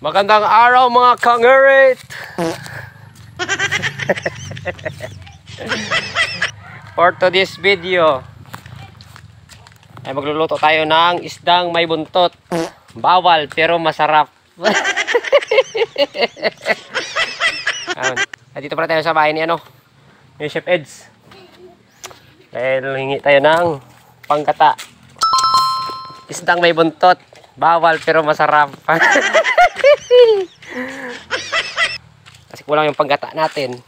Magandang araw mga kangerit! For today's video ay magluluto tayo ng isdang may buntot. Bawal pero masarap. Dito pala tayo sa bahay ni ni Chef Eds. Dahil hingi tayo ng panggata. Isdang may buntot. Bawal pero masarap. Kasi kulang yung panggata natin.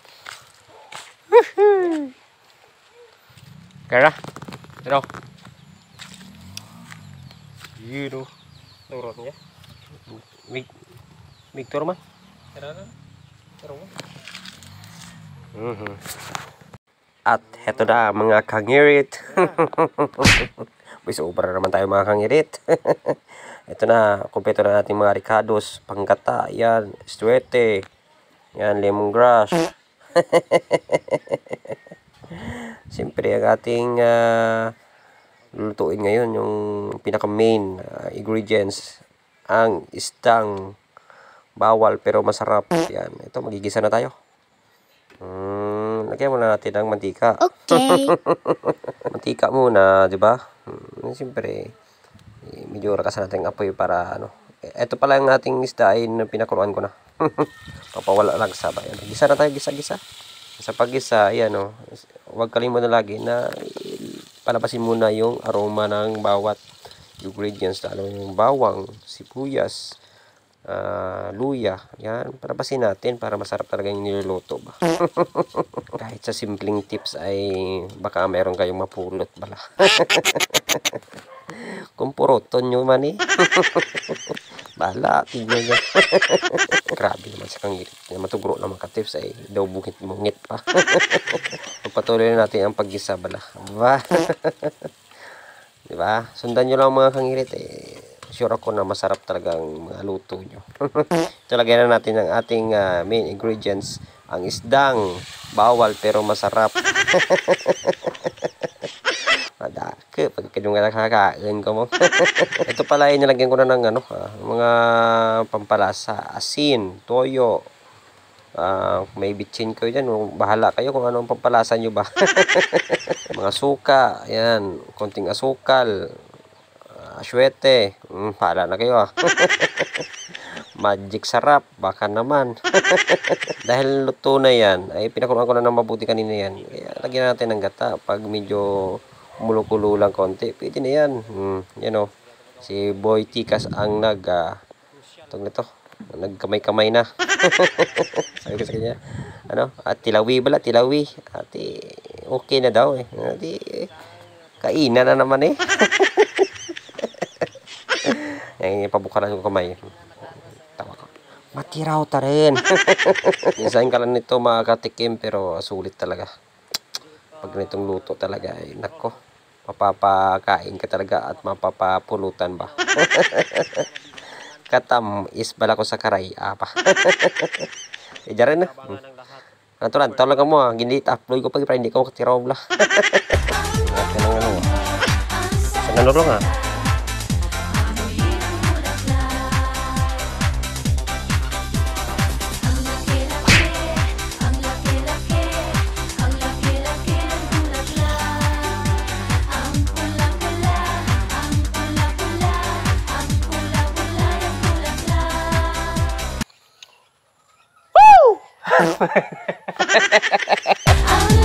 Kaya pero yun turun ya Victor man at heto na mga kangirit. Sobra naman tayo mga kangirit. Ito na, kumpleto na natin mga ricados, panggata, yan, estuete, yan, lemongrass. Siyempre, ang ating lulutuin ngayon, yung pinaka main ingredients, ang isdang bawal pero masarap. Yan, ito, magigisa na tayo. Lagyan muna natin ang mantika. Okay. Mantika muna, di ba? Siyempre, medyo rakas natin ang apoy para ito pala yung ating isda ay pinakuluan ko na. Papawala lang sa bayan. Gisa na tayo, gisa-gisa. Sa paggisa, ayan huwag kalimutan lagi na palabasin muna yung aroma ng bawat ingredients, lalo yung bawang, sibuyas, luya. Yan, palabasin natin para masarap talaga yung niluluto ba. Kahit sa simpleng tips ay baka mayroon kayong mapulot bala. Kung puroton nyo man bala, tignan nyo. Grabe naman sa kangirit. Matugro naman ka-tips ay daw bungit pa. Pagpatuloy na natin ang paggisa bala. Diba? Diba? Sundan nyo lang mga kangirit sure ako na masarap talaga ang mga luto nyo. Talagyan na natin ang ating main ingredients. Ang isdang bawal pero masarap. Madake, pagkakadyo nga nakakain ko mo. Ito pala ay nilagyan ko na ng mga pampalasa, asin, toyo. May bitchin kayo dyan, bahala kayo kung anong pampalasa nyo ba. Mga suka, ayan, konting asukal, aswete, pala na kayo Magic sarap, baka naman. Dahil luto na yan, ay pinakuluan ko na ng mabuti kanina yan. Kaya lagyan natin ng gata. Pag medyo kumulo-kulo lang konti, pwede na yan. Yan si Boy Tikas ang nagkamay-kamay na. Sabi ko sa kanya, at tilawi bala, tilawi. At okay na daw kainan na naman Yung pabukaran ko kamay. Tawa ko. Matiraw ta rin. Minsan ka lang nito makakatikim pero sulit talaga. Pag ganitong luto talaga ay nako. Mapapakain ka talaga at mapapapulutan ba. Katam is bala ko sa karay apa. Diyan na. Natulan, talaga mo ginit upload ko pag hindi ko makatiraw bla. Sa nanurong I'm